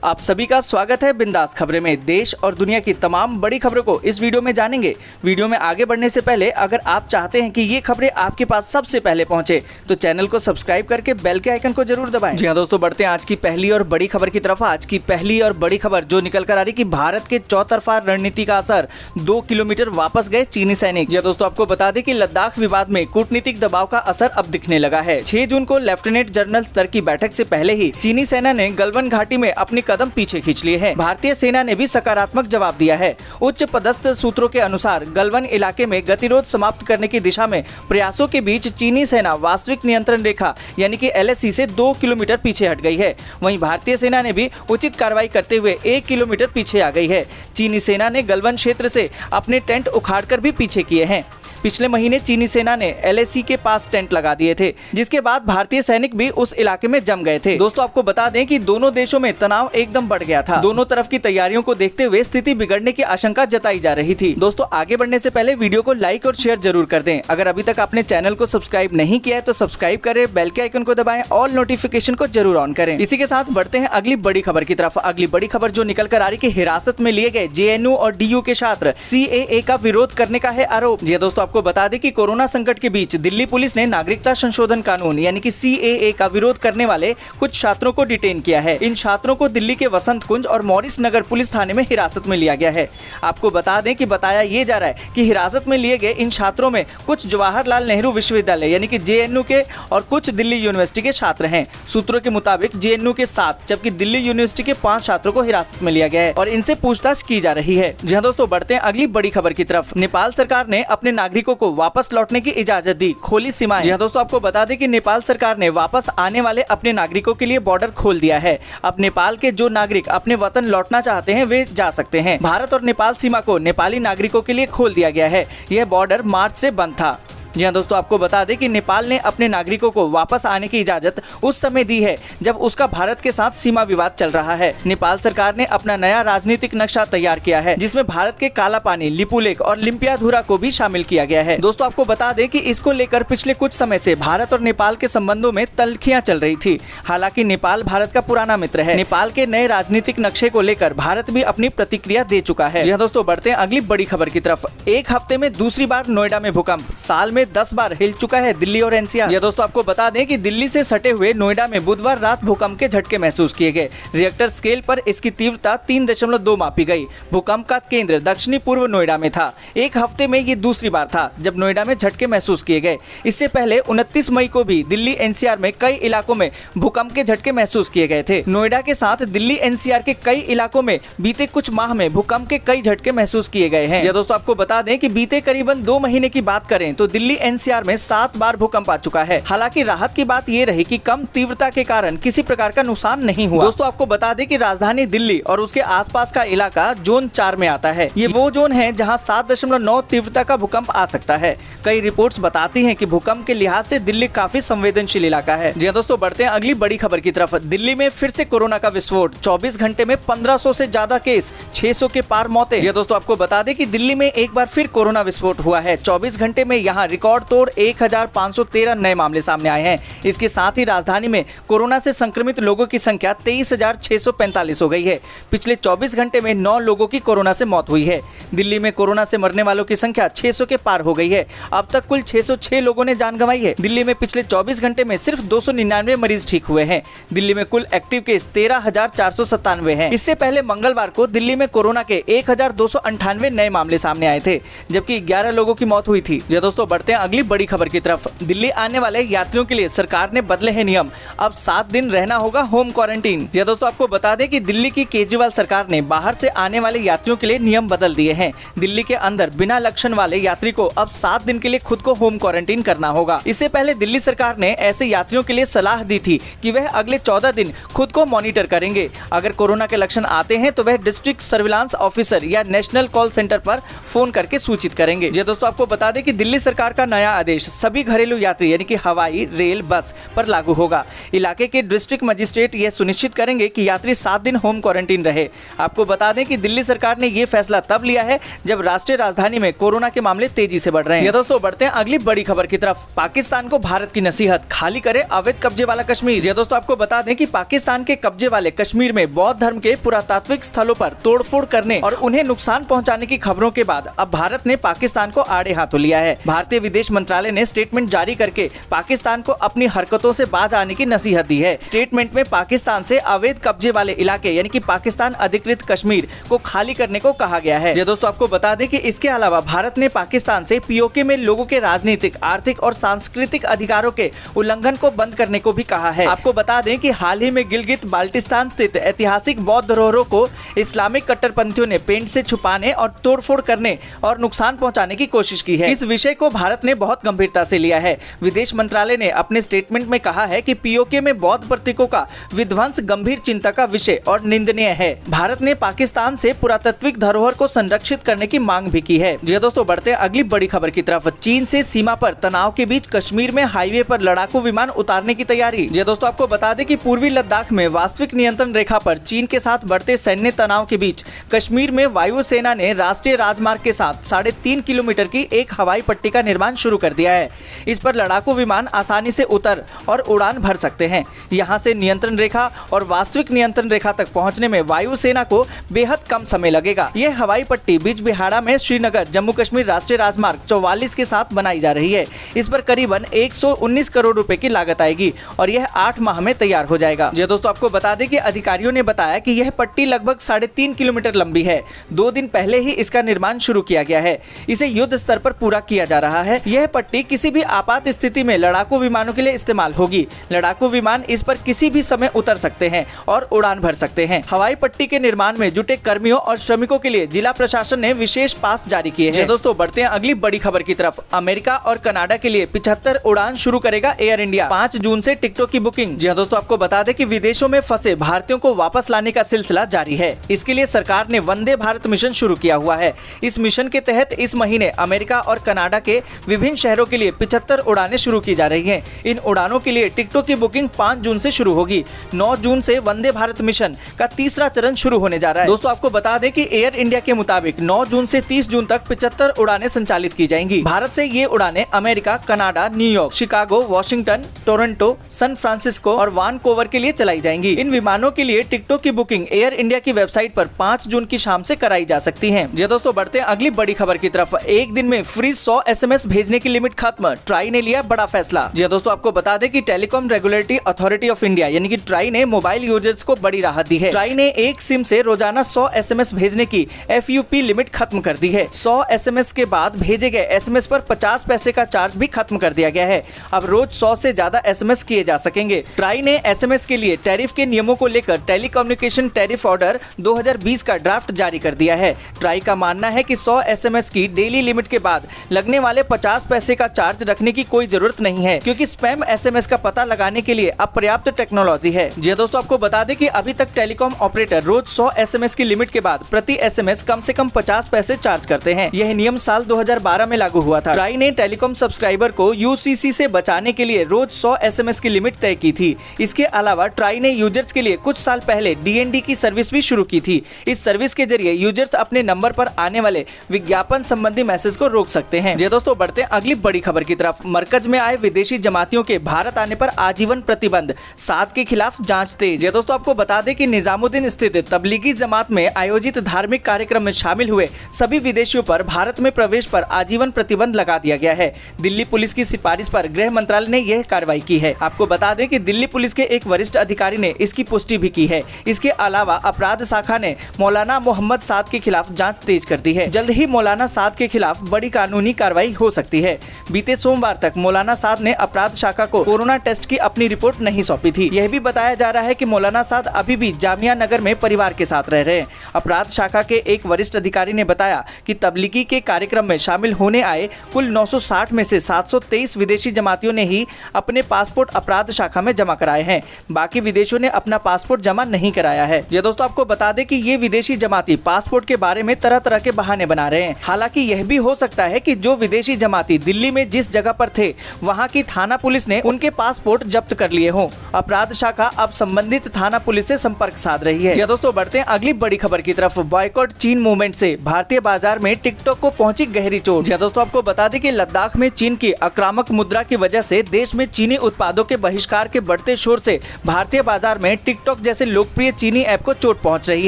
आप सभी का स्वागत है बिंदास खबरें में। देश और दुनिया की तमाम बड़ी खबरों को इस वीडियो में जानेंगे। वीडियो में आगे बढ़ने से पहले अगर आप चाहते हैं कि ये खबरें आपके पास सबसे पहले पहुंचे तो चैनल को सब्सक्राइब करके बेल के आइकन को जरूर दबाएं। जी हां दोस्तों, बढ़ते हैं आज की पहली और बड़ी खबर की तरफ। आज की पहली और बड़ी खबर जो निकल कर आ रही कि भारत के चौतरफा रणनीति का असर, 2 किलोमीटर वापस गए चीनी सैनिक। जी हां दोस्तों, आपको बता दें कि लद्दाख विवाद में कूटनीतिक दबाव का असर अब दिखने लगा है। 6 जून को लेफ्टिनेंट जनरल स्तर की बैठक से पहले ही चीनी सेना ने गलवान घाटी में अपनी कदम पीछे खींच लिए हैं। भारतीय सेना ने भी सकारात्मक जवाब दिया है। उच्च पदस्थ सूत्रों के अनुसार गलवान इलाके में गतिरोध समाप्त करने की दिशा में प्रयासों के बीच चीनी सेना वास्तविक नियंत्रण रेखा यानी कि LAC से 2 किलोमीटर पीछे हट गई है। वहीं भारतीय सेना ने भी उचित कार्रवाई करते हुए 1 किलोमीटर पीछे आ गई है। चीनी सेना ने गलवान क्षेत्र से अपने टेंट उखाड़कर भी पीछे किए हैं। पिछले महीने चीनी सेना ने LAC के पास टेंट लगा दिए थे, जिसके बाद भारतीय सैनिक भी उस इलाके में जम गए थे। दोस्तों, आपको बता दें कि दोनों देशों में तनाव एकदम बढ़ गया था। दोनों तरफ की तैयारियों को देखते हुए स्थिति बिगड़ने की आशंका जताई जा रही थी। दोस्तों, आगे बढ़ने से पहले वीडियो को लाइक और शेयर जरूर कर दें। अगर अभी तक आपने चैनल को सब्सक्राइब नहीं किया है तो सब्सक्राइब करें, बेल के आइकन को दबाएं, ऑल नोटिफिकेशन को जरूर ऑन करें। इसी के साथ बढ़ते हैं अगली बड़ी खबर की तरफ। अगली बड़ी खबर जो निकल कर आ रही कि हिरासत में लिए गए JNU और DU के छात्र CAA का विरोध करने का है आरोप। जी दोस्तों, आपको बता दें कि कोरोना संकट के बीच दिल्ली पुलिस ने नागरिकता संशोधन कानून यानी कि CAA का विरोध करने वाले कुछ छात्रों को डिटेन किया है। इन छात्रों को दिल्ली के वसंत कुंज और मॉरिस नगर पुलिस थाने में हिरासत में लिया गया है। आपको बता दें कि बताया ये जा रहा है कि हिरासत में लिए गए इन छात्रों में कुछ जवाहरलाल नेहरू विश्वविद्यालय यानी कि JNU के और कुछ दिल्ली यूनिवर्सिटी के छात्र हैं। सूत्रों के मुताबिक JNU के 7 जबकि दिल्ली यूनिवर्सिटी के 5 छात्रों को हिरासत में लिया गया है और इनसे पूछताछ की जा रही है। जी दोस्तों, बढ़ते हैं अगली बड़ी खबर की तरफ। नेपाल सरकार ने अपने नागरिकों को वापस लौटने की इजाजत दी, खोली सीमाएं। जी दोस्तों, आपको बता दें कि नेपाल सरकार ने वापस आने वाले अपने नागरिकों के लिए बॉर्डर खोल दिया है। अब नेपाल के जो नागरिक अपने वतन लौटना चाहते हैं वे जा सकते हैं। भारत और नेपाल सीमा को नेपाली नागरिकों के लिए खोल दिया गया है। यह बॉर्डर मार्च से बंद था। जी हाँ दोस्तों, आपको बता दें कि नेपाल ने अपने नागरिकों को वापस आने की इजाजत उस समय दी है जब उसका भारत के साथ सीमा विवाद चल रहा है। नेपाल सरकार ने अपना नया राजनीतिक नक्शा तैयार किया है, जिसमें भारत के काला पानी, लिपुलेख और लिम्पियाधुरा को भी शामिल किया गया है। दोस्तों, आपको बता दें कि इसको लेकर पिछले कुछ समय से भारत और नेपाल के संबंधों में तल्खियां चल रही थी। हालांकि नेपाल भारत का पुराना मित्र है। नेपाल के नए राजनीतिक नक्शे को लेकर भारत भी अपनी प्रतिक्रिया दे चुका है। जी हाँ दोस्तों, बढ़ते हैं अगली बड़ी खबर की तरफ। एक हफ्ते में दूसरी बार नोएडा में भूकंप, साल में 10 बार हिल चुका है दिल्ली और NCR। ये दोस्तों, आपको बता दें कि दिल्ली से सटे हुए नोएडा में बुधवार रात भूकंप के झटके महसूस किए गए। रिएक्टर स्केल पर इसकी तीव्रता 3.2 मापी गई। भूकंप का केंद्र दक्षिणी पूर्व नोएडा में था। एक हफ्ते में ये दूसरी बार था जब नोएडा में झटके महसूस किए गए। इससे पहले 29 मई को भी दिल्ली NCR में कई इलाकों में भूकंप के झटके महसूस किए गए थे। नोएडा के साथ दिल्ली NCR के कई इलाकों में बीते कुछ माह में भूकंप के कई झटके महसूस किए गए हैं। दोस्तों, आपको बता दें कि बीते करीबन 2 महीने की बात करें तो दिल्ली NCR में 7 बार भूकंप आ चुका है। हालांकि राहत की बात यह रही कि कम तीव्रता के कारण किसी प्रकार का नुकसान नहीं हुआ। दोस्तों, आपको बता दें कि राजधानी दिल्ली और उसके आसपास का इलाका जोन 4 में आता है। ये वो जोन है जहां 7.9 तीव्रता का भूकंप आ सकता है। कई रिपोर्ट्स बताती हैं कि भूकंप के लिहाज से दिल्ली काफी संवेदनशील इलाका है। जी दोस्तों, बढ़ते हैं अगली बड़ी खबर की तरफ। दिल्ली में फिर से कोरोना का विस्फोट, 24 घंटे में 1500 से ज्यादा केस, 600 के पार मौतें। जी दोस्तों, आपको बता दें कि दिल्ली में एक बार फिर कोरोना विस्फोट हुआ है। 24 घंटे में यहाँ रिकॉर्ड तोड़ 1513 नए मामले सामने आए हैं। इसके साथ ही राजधानी में कोरोना से संक्रमित लोगों की संख्या 23,645 हो गई है। पिछले 24 घंटे में 9 लोगों की कोरोना से मौत हुई है। दिल्ली में कोरोना से मरने वालों की संख्या 600 के पार हो गई है। अब तक कुल 606 लोगों ने जान गंवाई है। दिल्ली में पिछले 24 घंटे में सिर्फ 299 मरीज ठीक हुए हैं। दिल्ली में कुल एक्टिव केस 13,497 हैं। इससे पहले मंगलवार को दिल्ली में कोरोना के 1,298 नए मामले सामने आए थे, जबकि 11 लोगों की मौत हुई थी। दोस्तों, बढ़ते हैं अगली बड़ी खबर की तरफ। दिल्ली आने वाले यात्रियों के लिए सरकार ने बदले हैं नियम। अब 7 दिन रहना होगा होम क्वारंटीन। जी दोस्तों, आपको बता दें कि दिल्ली की केजरीवाल सरकार ने बाहर से आने वाले यात्रियों के लिए नियम बदल दिए हैं। दिल्ली के अंदर बिना लक्षण वाले यात्री को अब 7 दिन के लिए खुद को होम क्वारंटीन करना होगा। इससे पहले दिल्ली सरकार ने ऐसे यात्रियों के लिए सलाह दी थी कि वह अगले 14 दिन खुद को मॉनिटर करेंगे। अगर कोरोना के लक्षण आते हैं तो वह डिस्ट्रिक्ट सर्विलांस ऑफिसर या नेशनल कॉल सेंटर पर फोन करके सूचित करेंगे। जी दोस्तों, आपको बता दें कि दिल्ली सरकार का नया आदेश सभी घरेलू यात्री यानी कि हवाई, रेल, बस पर लागू होगा। इलाके के डिस्ट्रिक्ट मजिस्ट्रेट यह सुनिश्चित करेंगे कि यात्री 7 दिन होम क्वारंटीन रहे। आपको बता दें कि दिल्ली सरकार ने यह फैसला तब लिया है जब राष्ट्रीय राजधानी में कोरोना के मामले तेजी से बढ़ रहे हैं। दोस्तों बढ़ते हैं अगली बड़ी खबर की तरफ। पाकिस्तान को भारत की नसीहत, खाली करे अवैध कब्जे वाला कश्मीर। दोस्तों आपको बता दें कि पाकिस्तान के कब्जे वाले कश्मीर में बौद्ध धर्म के पुरातात्विक स्थलों पर तोड़फोड़ करने और उन्हें नुकसान पहुंचाने की खबरों के बाद अब भारत ने पाकिस्तान को आड़े हाथों लिया है। भारतीय विदेश मंत्रालय ने स्टेटमेंट जारी करके पाकिस्तान को अपनी हरकतों से बाज आने की नसीहत दी है। स्टेटमेंट में पाकिस्तान से अवैध कब्जे वाले इलाके यानी कि पाकिस्तान अधिकृत कश्मीर को खाली करने को कहा गया है। दोस्तों आपको बता दें कि इसके अलावा भारत ने पाकिस्तान से पीओके में लोगों के राजनीतिक, आर्थिक और सांस्कृतिक अधिकारों के उल्लंघन को बंद करने को भी कहा है। आपको बता दें कि हाल ही में गिलगित बाल्टिस्तान स्थित ऐतिहासिक बौद्ध धरोहरों को इस्लामिक कट्टरपंथियों ने पेंट से छुपाने और तोड़फोड़ करने और नुकसान पहुंचाने की कोशिश की है। इस विषय को भारत ने बहुत गंभीरता से लिया है। विदेश मंत्रालय ने अपने स्टेटमेंट में कहा है कि पीओके में बौद्ध प्रतीकों का विध्वंस गंभीर चिंता का विषय और निंदनीय है। भारत ने पाकिस्तान से पुरातात्विक धरोहर को संरक्षित करने की मांग भी की है। दोस्तों बढ़ते हैं अगली बड़ी खबर की तरफ। चीन से सीमा पर तनाव के बीच कश्मीर में हाईवे पर लड़ाकू विमान उतारने की तैयारी। दोस्तों आपको बता दें कि पूर्वी लद्दाख में वास्तविक नियंत्रण रेखा पर चीन के साथ बढ़ते सैन्य तनाव के बीच कश्मीर में वायुसेना ने राष्ट्रीय राजमार्ग के साथ 3.5 किलोमीटर की एक हवाई पट्टी का निर्माण शुरू कर दिया है। इस पर लड़ाकू विमान आसानी से उतर और उड़ान भर सकते हैं। यहाँ से नियंत्रण रेखा और वास्तविक नियंत्रण रेखा तक पहुँचने में वायुसेना को बेहद कम समय लगेगा। यह हवाई पट्टी बिजबिहाड़ा में श्रीनगर जम्मू कश्मीर राष्ट्रीय राजमार्ग 44 के साथ बनाई जा रही है। इस पर करीबन 119 करोड़ रुपए की लागत आएगी और यह 8 माह में तैयार हो जाएगा। दोस्तों आपको बता दें कि अधिकारियों ने बताया कि यह पट्टी लगभग 3.5 किलोमीटर लंबी है। 2 दिन पहले ही इसका निर्माण शुरू किया गया है। इसे युद्ध स्तर पर पूरा किया जा रहा है। यह पट्टी किसी भी आपात स्थिति में लड़ाकू विमानों के लिए इस्तेमाल होगी। लड़ाकू विमान इस पर किसी भी समय उतर सकते हैं और उड़ान भर सकते हैं। हवाई पट्टी के निर्माण में जुटे कर्मियों और श्रमिकों के लिए जिला प्रशासन ने विशेष पास जारी किए हैं। दोस्तों बढ़ते हैं अगली बड़ी खबर की तरफ। अमेरिका और कनाडा के लिए 75 उड़ान शुरू करेगा एयर इंडिया। 5 जून से टिकटों की बुकिंग। दोस्तों आपको बता दें कि विदेशों में फंसे भारतीयों को वापस लाने का सिलसिला जारी है। इसके लिए सरकार ने वंदे भारत मिशन शुरू किया हुआ है। इस मिशन के तहत इस महीने अमेरिका और कनाडा के विभिन्न शहरों के लिए 75 उड़ानें शुरू की जा रही हैं। इन उड़ानों के लिए टिकटों की बुकिंग 5 जून से शुरू होगी। 9 जून से वंदे भारत मिशन का तीसरा चरण शुरू होने जा रहा है। दोस्तों आपको बता दें कि एयर इंडिया के मुताबिक 9 जून से 30 जून तक 75 उड़ानें संचालित की जाएंगी। भारत से ये उड़ानें America, Canada, New York, Chicago, Washington, Toronto, San Francisco और वानकोवर के लिए चलाई जाएंगी। इन विमानों के लिए टिकटों की बुकिंग एयर इंडिया की वेबसाइट पर 5 जून की शाम से कराई जा सकती है। दोस्तों बढ़ते हैं अगली बड़ी खबर की तरफ। एक दिन में फ्री 100 SMS भेजने की लिमिट खत्म। ट्राई ने लिया बड़ा फैसला। दोस्तों आपको बता दें कि telecom regulatory authority of India यानी कि ट्राई ने मोबाइल यूजर्स को बड़ी राहत दी है। ट्राई ने एक सिम से रोजाना 100 SMS भेजने की FUP लिमिट खत्म कर दी है। 100 SMS के बाद भेजे गए SMS पर 50 पैसे का चार्ज भी खत्म कर दिया गया है। अब रोज 100 से ज्यादा SMS किए जा सकेंगे। ट्राई ने SMS के लिए टैरिफ के नियमों को लेकर टेलीकम्युनिकेशन टैरिफ ऑर्डर 2020 का ड्राफ्ट जारी कर दिया है। ट्राई का मानना है कि 100 SMS की डेली लिमिट के बाद लगने वाले 50 पैसे का चार्ज रखने की कोई जरूरत नहीं है, क्योंकि स्पैम SMS का पता लगाने के लिए अब पर्याप्त टेक्नोलॉजी है। दोस्तों आपको बता दें कि अभी तक टेलीकॉम ऑपरेटर रोज 100 SMS की लिमिट के बाद प्रति SMS कम से कम 50 पैसे चार्ज करते हैं। यह नियम साल 2012 में लागू हुआ था। ट्राई ने टेलीकॉम सब्सक्राइबर को UCC से बचाने के लिए रोज 100 SMS की लिमिट तय की थी। इसके अलावा ट्राई ने यूजर्स के लिए कुछ साल पहले DND की सर्विस भी शुरू की थी। इस सर्विस के जरिए यूजर्स अपने नंबर पर आने वाले विज्ञापन संबंधी मैसेज को रोक सकते हैं। दोस्तों बढ़ते हैं अगली बड़ी खबर की तरफ। मरकज में आए विदेशी जमातियों के भारत आने पर आजीवन प्रतिबंध, 7 के खिलाफ जांच तेज। दोस्तों आपको बता दें कि निजामुद्दीन स्थित तबलीगी जमात में आयोजित धार्मिक कार्यक्रम में शामिल हुए सभी विदेशियों पर भारत में प्रवेश पर आजीवन प्रतिबंध लगा दिया गया है। दिल्ली पुलिस की सिफारिश पर गृह मंत्रालय ने यह कार्रवाई की है। आपको बता दें कि दिल्ली पुलिस के एक वरिष्ठ अधिकारी ने इसकी पुष्टि भी की है। इसके अलावा अपराध शाखा ने मौलाना मोहम्मद साद के खिलाफ जांच तेज कर दी है। जल्द ही मौलाना साद के खिलाफ बड़ी कानूनी कार्रवाई हो सकती है। बीते सोमवार तक मौलाना साद ने अपराध शाखा को कोरोना टेस्ट की अपनी रिपोर्ट नहीं सौंपी थी। यह भी बताया जा रहा है कि मौलाना साद अभी भी जामिया नगर में परिवार के साथ रह रहे हैं। अपराध शाखा के एक वरिष्ठ अधिकारी ने बताया कि तबलीगी के कार्यक्रम में शामिल होने आए कुल 960 में से 723 विदेशी जमातियों ने ही अपने पासपोर्ट अपराध शाखा में जमा कराए हैं। बाकी विदेशियों ने अपना पासपोर्ट जमा नहीं कराया है। दोस्तों आपको बता दें कि ये विदेशी जमाती पासपोर्ट के बारे में तरह तरह के बहाने बना रहे हैं। हालांकि यह भी हो सकता है कि जो विदेशी जमाती दिल्ली में जिस जगह पर थे वहां की थाना पुलिस ने उनके पासपोर्ट जब्त कर लिए हों। अपराध शाखा अब संबंधित थाना पुलिस से संपर्क साध रही है। दोस्तों बढ़ते हैं अगली बड़ी खबर की तरफ। बॉयकॉट चीन मूवमेंट से भारतीय बाजार में टिकटॉक को पहुंची गहरी चोट। दोस्तों आपको बता दें कि लद्दाख में चीन की आक्रामक मुद्रा की वजह से देश में चीनी उत्पादों के बहिष्कार के बढ़ते शोर से भारतीय बाजार में टिकटॉक जैसे लोकप्रिय चीनी ऐप को चोट पहुंच रही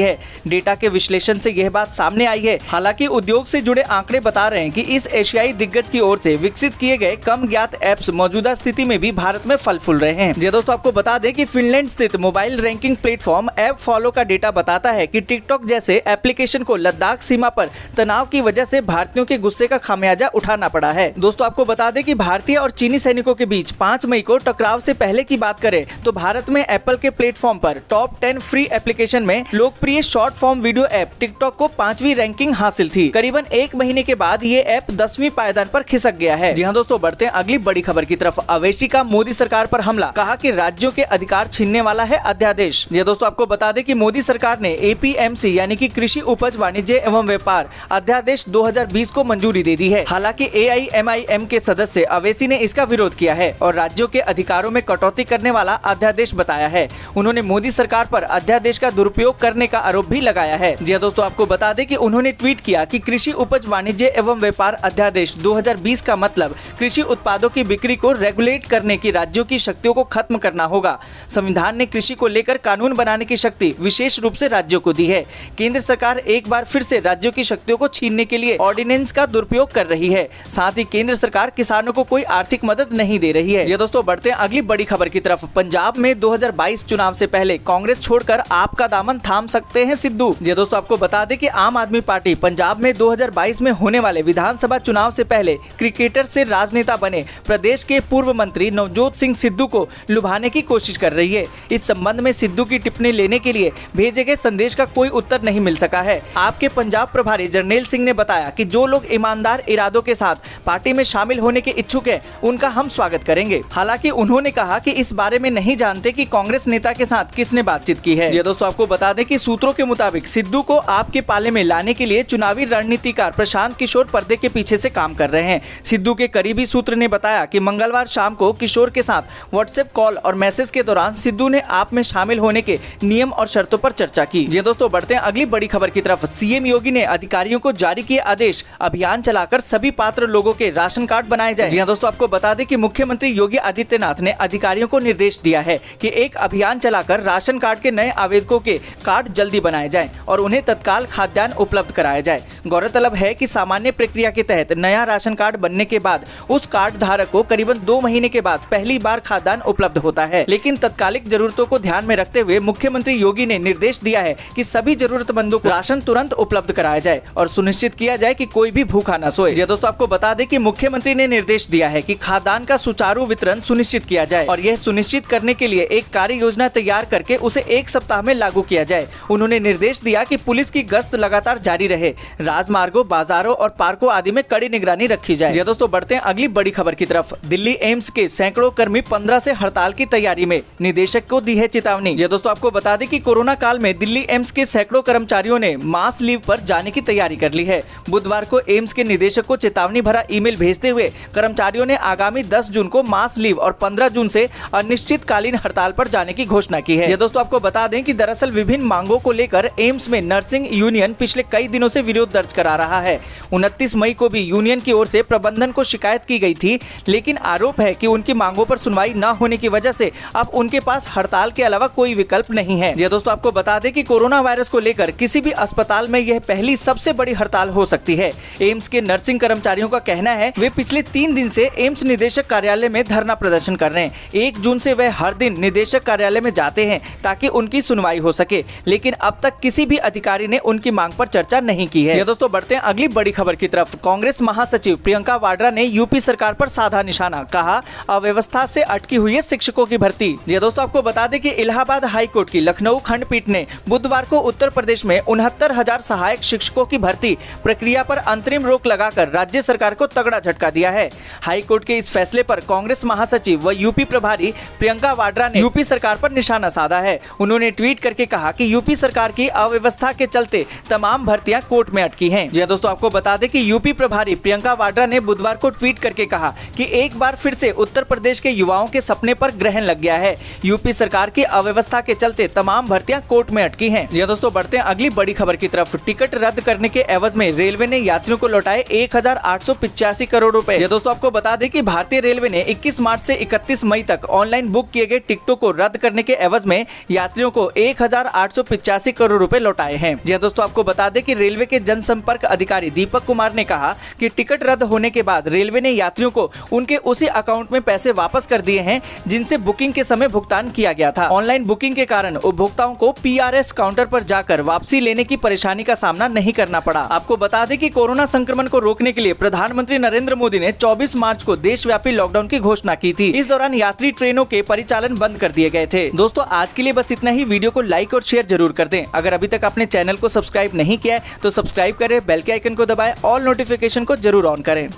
है। डेटा के विश्लेषण से यह बात सामने आई है। हालांकि उद्योग से जुड़े आंकड़े बता रहे हैं कि इस एशियाई दिग्गज की ओर से विकसित किए गए कम ज्ञात ऐप्स मौजूदा स्थिति में भी भारत में फल फूल रहे हैं। दोस्तों आपको बता दें कि फिनलैंड स्थित mobile ranking platform app follow का डेटा बताता है कि टिकटॉक जैसे एप्लीकेशन को लद्दाख सीमा पर तनाव की वजह से भारतीयों के गुस्से का खामियाजा उठाना पड़ा है। दोस्तों आपको बता दें कि भारतीय और चीनी सैनिकों के बीच 5 मई को टकराव से पहले की बात करें तो भारत में एप्पल के प्लेटफॉर्म पर टॉप 10 फ्री एप्लीकेशन में लोकप्रिय short form video app TikTok को 5वीं रैंकिंग हासिल थी। करीबन 1 महीने के बाद ये ऐप 10वीं पायदान पर खिसक गया है। जी हाँ दोस्तों बढ़ते हैं अगली बड़ी खबर की तरफ। अवेशी का मोदी सरकार पर हमला, कहा कि राज्यों के अधिकार छीनने वाला है अध्यादेश। जी दोस्तों आपको बता दें कि मोदी सरकार ने APMC यानी कि कृषि उपज वाणिज्य एवं व्यापार अध्यादेश 2020 को मंजूरी दे दी है। हालांकि AIMIM के सदस्य अवेशी ने इसका विरोध किया है और राज्यों के अधिकारों में कटौती करने वाला अध्यादेश बताया है। उन्होंने मोदी सरकार पर अध्यादेश का दुरुपयोग करने का आरोप भी लगाया है। जी दोस्तों आपको बता दें कि उन्होंने ट्वीट किया कि कृषि उपज वाणिज्य एवं व्यापार अध्यादेश 2020 का मतलब कृषि उत्पादों की बिक्री को रेगुलेट करने की राज्यों की शक्तियों को खत्म करना होगा। संविधान ने कृषि को लेकर कानून बनाने की शक्ति विशेष रूप से राज्यों को दी है। केंद्र सरकार एक बार फिर से राज्यों की शक्तियों को छीनने के लिए ऑर्डिनेंस का दुरुपयोग कर रही है। साथ ही केंद्र सरकार किसानों को कोई आर्थिक मदद नहीं दे रही है। ये दोस्तों बढ़ते हैं अगली बड़ी खबर की तरफ। पंजाब में 2022 चुनाव से पहले कांग्रेस छोड़कर आप का दामन थाम सकते हैं सिद्धू। ये दोस्तों आपको बता दें कि आम आदमी पार्टी पंजाब में 2022 में होने वाले विधानसभा चुनाव से पहले क्रिकेटर से राजनेता बने प्रदेश के पूर्व मंत्री नवजोत सिंह सिद्धू को लुभाने की कोशिश कर रही है। इस संबंध में सिद्धू की टिप्पणी लेने के लिए भेजे गए संदेश का कोई उत्तर नहीं मिल सका है। आपके पंजाब प्रभारी जरनैल सिंह ने बताया कि जो लोग ईमानदार इरादों के साथ पार्टी में शामिल होने के इच्छुक हैं, उनका हम स्वागत करेंगे। हालांकि उन्होंने कहा कि इस बारे में नहीं जानते कि कांग्रेस नेता के साथ किसने बातचीत की है। ये दोस्तों आपको बता दें कि सूत्रों के मुताबिक सिद्धू को आपके पाले में लाने के लिए चुनावी रणनीतिकार प्रशांत किशोर पर्दे के पीछे से काम कर रहे हैं। सिद्धू के करीबी सूत्र ने बताया कि मंगलवार शाम को किशोर के साथ व्हाट्सएप कॉल और मैसेज के दौरान सिद्धू ने आप में शामिल होने के नियम और शर्तों पर चर्चा की। ये दोस्तों बढ़ते हैं अगली बड़ी खबर की तरफ। सीएम योगी ने अधिकारियों को जारी किए आदेश, अभियान चलाकर सभी पात्र लोगों के राशन कार्ड बनाए जाए। जी हाँ दोस्तों आपको बता दें कि मुख्यमंत्री योगी आदित्यनाथ ने अधिकारियों को निर्देश दिया है कि एक अभियान चलाकर राशन कार्ड के नए आवेदकों के कार्ड जल्दी बनाए जाएं और उन्हें तत्काल खाद्यान्न उपलब्ध कराया जाए। गौरतलब है कि सामान्य प्रक्रिया के तहत नया राशन कार्ड बनने के बाद उस कार्ड धारक को करीबन 2 महीने के बाद पहली बार खाद्यान्न उपलब्ध होता है। लेकिन तत्कालिक जरूरतों को ध्यान में रखते हुए मुख्यमंत्री योगी ने निर्देश दिया है कि सभी जरूरतमंदों को राशन तुरंत उपलब्ध कराया जाए और सुनिश्चित किया जाए कि कोई भी भूखा न सोए। जी दोस्तों आपको बता दें कि मुख्यमंत्री ने निर्देश दिया है कि खाद्यान्न का सुचारू वितरण सुनिश्चित किया जाए और यह सुनिश्चित करने के लिए एक कार्य योजना तैयार करके उसे 1 सप्ताह में लागू किया जाए। उन्होंने निर्देश दिया कि पुलिस की गश्त लगातार जारी रहे, राजमार्गों, बाजारों और पार्कों आदि में कड़ी निगरानी रखी जाए। जी दोस्तों बढ़ते हैं अगली बड़ी खबर की तरफ। दिल्ली एम्स के सैकड़ों कर्मी 15 से हड़ताल की तैयारी में, निदेशक को दी है चेतावनी। जी दोस्तों आपको बता दें कि कोरोना काल में दिल्ली एम्स के सैकड़ों कर्मचारियों ने मास लीव पर जाने की तैयारी कर ली है। बुधवार को एम्स के निदेशक को चेतावनी भरा ईमेल भेजते हुए कर्मचारियों ने आगामी 10 जून को मास लीव और 15 जून से अनिश्चितकालीन हड़ताल पर जाने की घोषणा की है। दोस्तों आपको बता दें कि दरअसल विभिन्न मांगों को लेकर एम्स में नर्सिंग यूनियन पिछले कई दिनों से विरोध दर्ज करा रहा है। 29 मई को भी यूनियन की ओर से प्रबंधन को शिकायत की गई थी, लेकिन आरोप है कि उनकी मांगों पर सुनवाई न होने की वजह से अब उनके पास हड़ताल के अलावा कोई विकल्प नहीं है। ये दोस्तों आपको बता दें कि कोरोना वायरस को लेकर किसी भी अस्पताल में यह पहली सबसे बड़ी हड़ताल हो सकती है। एम्स के नर्सिंग कर्मचारियों का कहना है वे पिछले 3 दिन से एम्स निदेशक कार्यालय में धरना प्रदर्शन कर रहे हैं। 1 जून से वे हर दिन निदेशक कार्यालय में जाते हैं ताकि उनकी सुनवाई हो सके, लेकिन अब तक किसी भी अधिकारी ने उनकी मांग पर चर्चा नहीं की है। दोस्तों बढ़ते हैं अगली बड़ी खबर की तरफ। कांग्रेस महासचिव प्रियंका वाड्रा ने यूपी सरकार पर साधा निशाना, कहा अव्यवस्था से अटकी हुई है शिक्षकों की भर्ती। ये दोस्तों आपको बता दें कि इलाहाबाद हाईकोर्ट की लखनऊ खंडपीठ ने बुधवार को उत्तर प्रदेश में 69,000 सहायक शिक्षकों की भर्ती प्रक्रिया पर अंतरिम रोक लगाकर राज्य सरकार को तगड़ा झटका दिया है। हाईकोर्ट के इस फैसले पर कांग्रेस महासचिव व यूपी प्रभारी प्रियंका वाड्रा ने यूपी सरकार पर निशाना साधा है। उन्होंने ट्वीट करके कहा कि यूपी सरकार की अव्यवस्था के चलते तमाम भर्तियां कोर्ट में अटकी हैं। जी दोस्तों आपको बता दें कि यूपी प्रभारी प्रियंका वाड्रा वाड्रा ने बुधवार को ट्वीट करके कहा कि एक बार फिर से उत्तर प्रदेश के युवाओं के सपने पर ग्रहण लग गया है। यूपी सरकार की अव्यवस्था के चलते तमाम भर्तियां कोर्ट में अटकी हैं। जी दोस्तों, बढ़ते हैं अगली बड़ी खबर की तरफ। टिकट रद्द करने के एवज में रेलवे ने यात्रियों को लौटाए 1885 करोड़ रुपए। जी दोस्तों, आपको बता दें कि भारतीय रेलवे ने 21 मार्च से 31 मई तक ऑनलाइन बुक किए गए टिकटों को रद्द करने के एवज में यात्रियों को 1885 करोड़ रुपए लौटाए हैं। जी दोस्तों, आपको बता दें कि रेलवे के जनसंपर्क अधिकारी दीपक कुमार ने कहा कि टिकट रद्द होने के बाद रेलवे ने यात्रियों को उनके उसी अकाउंट में पैसे वापस कर दिए हैं जिनसे बुकिंग के समय भुगतान किया गया था। ऑनलाइन बुकिंग के कारण उपभोक्ताओं को पीआरएस काउंटर पर जाकर वापसी लेने की परेशानी का सामना नहीं करना पड़ा। आपको बता दें कि कोरोना संक्रमण को रोकने के लिए प्रधानमंत्री नरेंद्र मोदी ने 24 मार्च को देशव्यापी लॉकडाउन की घोषणा की थी। इस दौरान यात्री ट्रेनों के परिचालन बंद कर दिए गए थे। दोस्तों, आज के लिए बस इतना ही। वीडियो को लाइक और शेयर जरूर कर दें। अगर अभी तक आपने चैनल को सब्सक्राइब नहीं किया है तो सब्सक्राइब करें, बेल के आइकन को दबाएं, ऑल नोटिफिकेशन को जरूर ऑन करें।